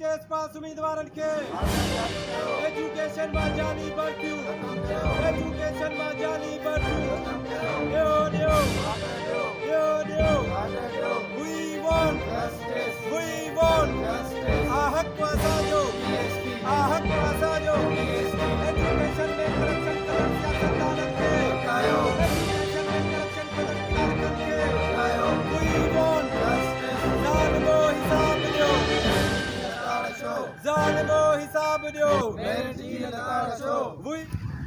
test pass उम्मीदवारन के education में जाली भर्तियों एजुकेशन में जाली भर्तियों we want हक वासाजो एजुकेशन में करप्शन सियासतदानन के एजुकेशन में करप्शन के we want ज़ालिमो हिसाब दियो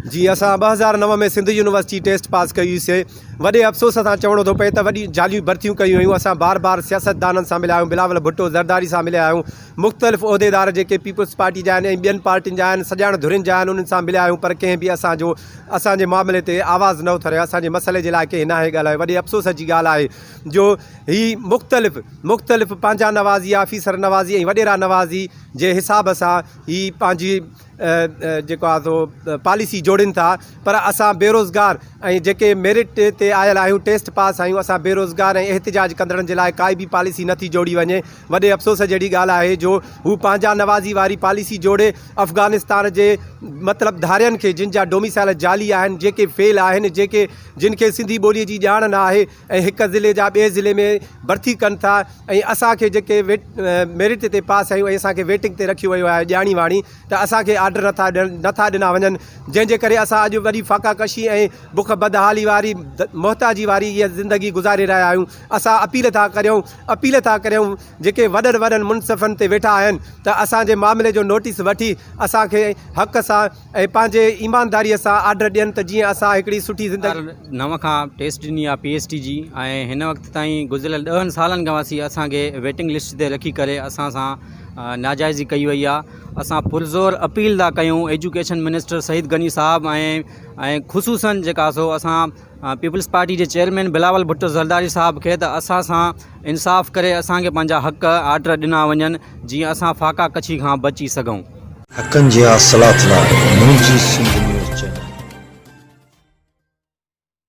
जी असां 2009 में सिंध यूनिवर्सिटी टेस्ट पास कईसीं वॾे अफ़सोस सां चवणो थो पए त वॾी जालियूं भर्तियूं कयूं हुयूं असां बार बार सियासतदाननि सां मिलिया आहियूं बिलावल भुट्टो ज़रदारी सां मिलिया आहियूं मुख़्तलिफ़ उहिदेदार जेके पीपल्स पार्टी जा आहिनि ऐं ॿियनि पार्टियुनि जा आहिनि सॼाण धुरियुनि जा आहिनि उन्हनि सां मिलिया आहियूं पर कंहिं बि असांजे मामले ते आवाज़ु न उथरियो असांजे मसइले जे लाइ कंहिं नाहे ॻाल्हायो वॾे अफ़सोस जी ॻाल्हि आहे जो ही मुख़्तलिफ़ पंहिंजा नवाज़ी ऑफिसर नवाज़ी ऐं वॾेरा नवाज़ी जे हिसाब सां ही पंहिंजी जेको आहे सो पॉलिसी जोड़नि था पर असां बेरोज़गार ऐं जेके मेरिट ते आयल आहियूं टेस्ट पास आहियूं असां बेरोज़गार ऐं एहतिजाज कंदड़नि जे लाइ काई बि पॉलिसी नथी जोड़ी वञे वॾे अफ़सोस जहिड़ी ॻाल्हि आहे जो हू पंहिंजा नवाज़ी वारी पॉलिसी जोड़े अफ़गानिस्तान जे मतिलबु धारियनि खे जिन जा डोमिसाइल जाली आहिनि जेके फेल आहिनि जिन खे सिंधी ॿोलीअ जी ॼाण न आहे ऐं हिकु ज़िले जा ॿिए ज़िले में भर्ती कनि था ऐं असांखे जेके मेरिट ते पास आहियूं ऐं असांखे वेटिंग ते रखियो वियो आहे ॼाणी वाणी त असांखे आर्डर नथा ॾिना वञनि जंहिंजे करे असां अॼु वॾी फ़ाक़ाकशी ऐं बुख बदहाली वारी मोहताजी वारी इहा ज़िंदगी गुज़ारे रहिया आहियूं असां अपील था करियूं जेके वॾनि मुनसिफ़नि ते वेठा आहिनि त असांजे मामले जो नोटिस वठी असांखे हक़ सां ऐं पंहिंजे ईमानदारीअ सां आर्डर ॾियनि त जीअं असां हिकिड़ी सुठी ज़िंदगी 9 खां टेस्ट ॾिनी आहे PhD जी ऐं हिन वक़्त ताईं गुज़िरियल 10 सालनि खां असीं असांखे वेटिंग लिस्ट ते रखी करे असां सां नाजाइज़ी कई वई आहे असां पुरज़ोर अपील था कयूं एजुकेशन मिनिस्टर सईद गनी साहब ऐं ख़ुसूसन जेका सो असां पीपल्स पार्टी जे चेयरमैन बिलावल भुट्टो ज़रदारी साहब खे त असां सां इंसाफ़ करे असांखे पंहिंजा हक़ आर्डर ॾिना वञनि जीअं असां फ़ाक़ा कछी खां बची सघूं हक़नि जी असलात लाइ मुंहिंजी सिंध न्यूज़ चैनल